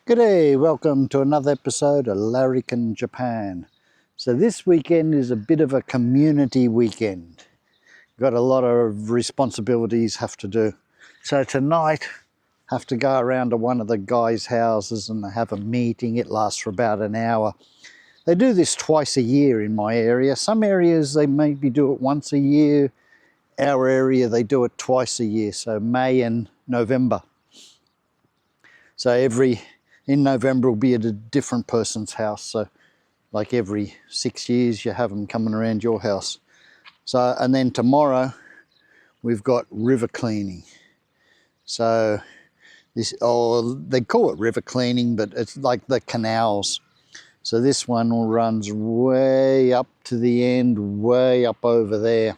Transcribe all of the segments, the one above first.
G'day, welcome to another episode of Larrikin Japan. So this weekend is a bit of a community weekend. Got a lot of responsibilities have to do. So tonight, have to go around to one of the guys' houses and have a meeting. It lasts for about an hour. They do this twice a year in my area. Some areas they maybe do it once a year. Our area they do it twice a year, so May and November. So in November will be at a different person's house. So like every 6 years you have them coming around your house. So, and then tomorrow we've got river cleaning. So this, they call it river cleaning, but it's like the canals. So this one runs way up to the end, way up over there.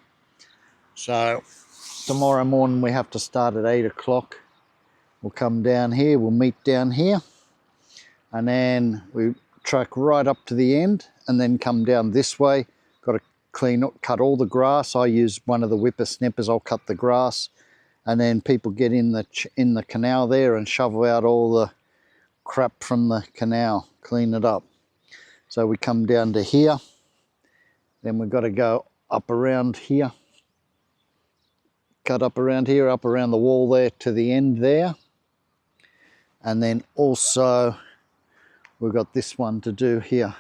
So tomorrow morning we have to start at 8 o'clock. We'll come down here, we'll meet down here. And then we track right up to the end and then come down this way. Got to cut all the grass. I use one of the whippersnippers, I'll cut the grass. And then people get in the canal there and shovel out all the crap from the canal, clean it up. So we come down to here. Then we've got to go up around here. Cut up around here, up around the wall there to the end there. And then also we've got this one to do here.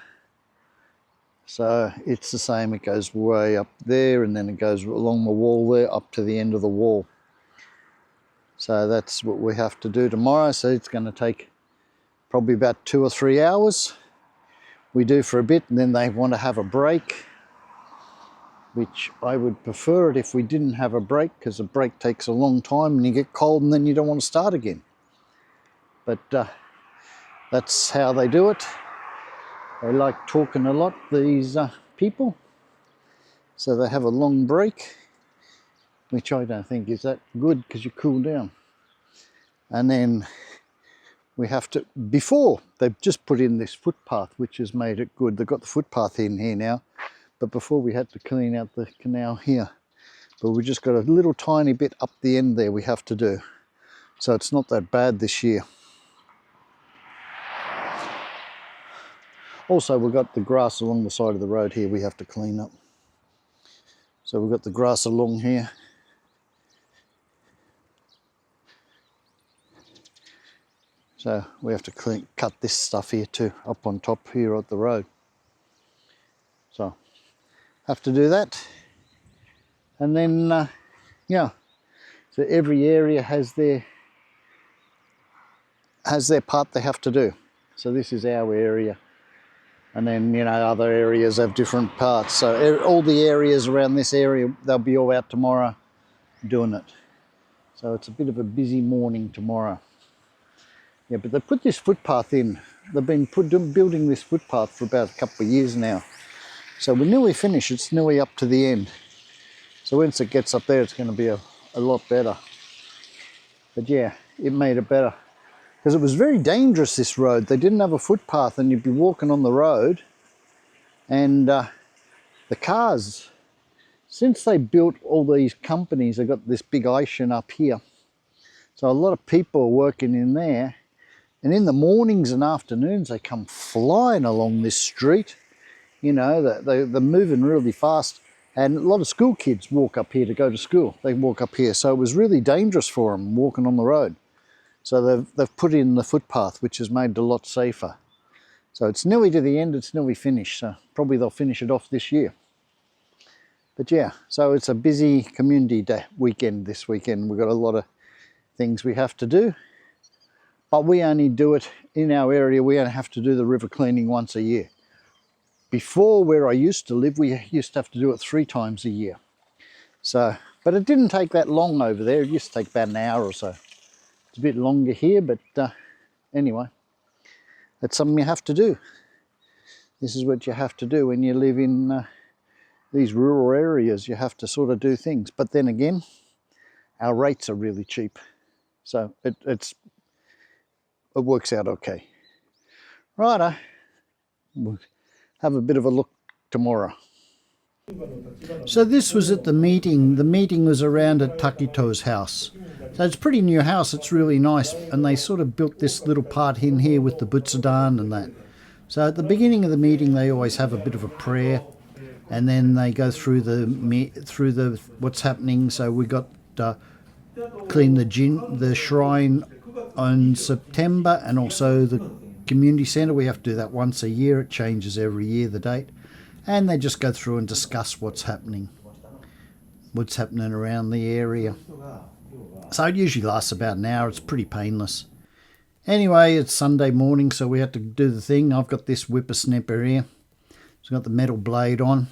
So it's the same, it goes way up there and then it goes along the wall there up to the end of the wall. So that's what we have to do tomorrow. So it's going to take probably about 2 or 3 hours. We do for a bit and then they want to have a break, which I would prefer it if we didn't have a break, because a break takes a long time and you get cold and then you don't want to start again. But that's how they do it. They like talking a lot, these people. So they have a long break, which I don't think is that good because you cool down. And then we have to, before they've just put in this footpath, which has made it good. They've got the footpath in here now, but before we had to clean out the canal here. But we just got a little tiny bit up the end there we have to do. So it's not that bad this year. Also, we've got the grass along the side of the road here we have to clean up. So we've got the grass along here. So we have to cut this stuff here too, up on top here at the road. So, have to do that. And then, yeah, so every area has their part they have to do. So this is our area. And then, you know, other areas have different parts. So all the areas around this area, they'll be all out tomorrow doing it. So it's a bit of a busy morning tomorrow. Yeah, but they put this footpath in. They've been building this footpath for about a couple of years now. So we're nearly finished. It's nearly up to the end. So once it gets up there, it's going to be a lot better. But yeah, it made it better. Because it was very dangerous, this road. They didn't have a footpath and you'd be walking on the road. And the cars, since they built all these companies, they got this big ocean up here. So a lot of people are working in there. And in the mornings and afternoons, they come flying along this street. You know, they're moving really fast. And a lot of school kids walk up here to go to school. They walk up here. So it was really dangerous for them walking on the road. So they've put in the footpath, which has made it a lot safer. So it's nearly to the end, it's nearly finished. So probably they'll finish it off this year. But yeah, so it's a busy community day weekend this weekend. We've got a lot of things we have to do. But we only do it in our area, we only have to do the river cleaning once a year. Before, where I used to live, we used to have to do it 3 times a year. So, but it didn't take that long over there. It used to take about an hour or so. It's a bit longer here, but anyway, that's something you have to do. This is what you have to do when you live in these rural areas. You have to sort of do things. But then again, our rates are really cheap. So it works out okay. Righto, we'll have a bit of a look tomorrow. So this was at the meeting. The meeting was around at Takito's house. So it's a pretty new house. It's really nice. And they sort of built this little part in here with the butsudan and that. So at the beginning of the meeting, they always have a bit of a prayer. And then they go through the what's happening. So we got clean the shrine on September, and also the community centre. We have to do that once a year. It changes every year, the date. And they just go through and discuss what's happening around the area. So it usually lasts about an hour. It's pretty painless. Anyway, it's Sunday morning, so we have to do the thing. I've got this whippersnapper here. It's got the metal blade on.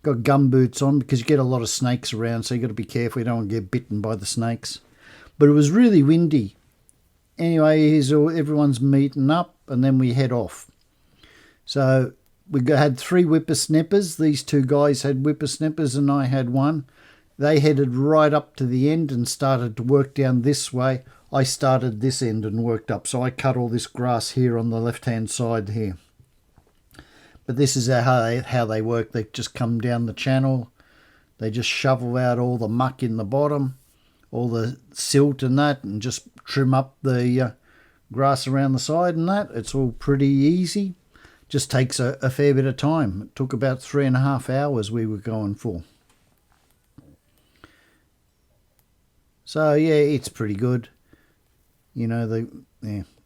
Got gum boots on because you get a lot of snakes around, so you got to be careful. You don't want to get bitten by the snakes. But it was really windy. Anyway, everyone's meeting up, and then we head off. So we had 3 whippersnappers. These 2 guys had whippersnappers and I had one. They headed right up to the end and started to work down this way. I started this end and worked up. So I cut all this grass here on the left-hand side here. But this is how they work. They just come down the channel. They just shovel out all the muck in the bottom, all the silt and that, and just trim up the grass around the side and that. It's all pretty easy. Just takes a fair bit of time. It took about 3.5 hours we were going for. So yeah, it's pretty good. You know,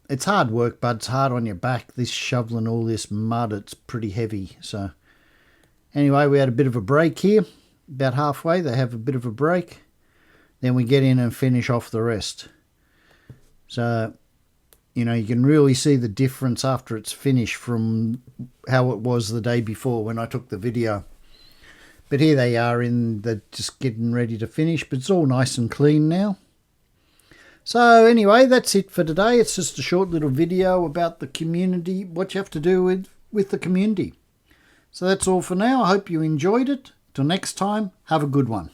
it's hard work, but it's hard on your back. This shoveling all this mud, it's pretty heavy. So anyway, we had a bit of a break here. About halfway, they have a bit of a break. Then we get in and finish off the rest. So, you know, you can really see the difference after it's finished from how it was the day before when I took the video. But here they are they're just getting ready to finish, but it's all nice and clean now. So anyway, that's it for today. It's just a short little video about the community, what you have to do with the community. So that's all for now. I hope you enjoyed it. Till next time, have a good one.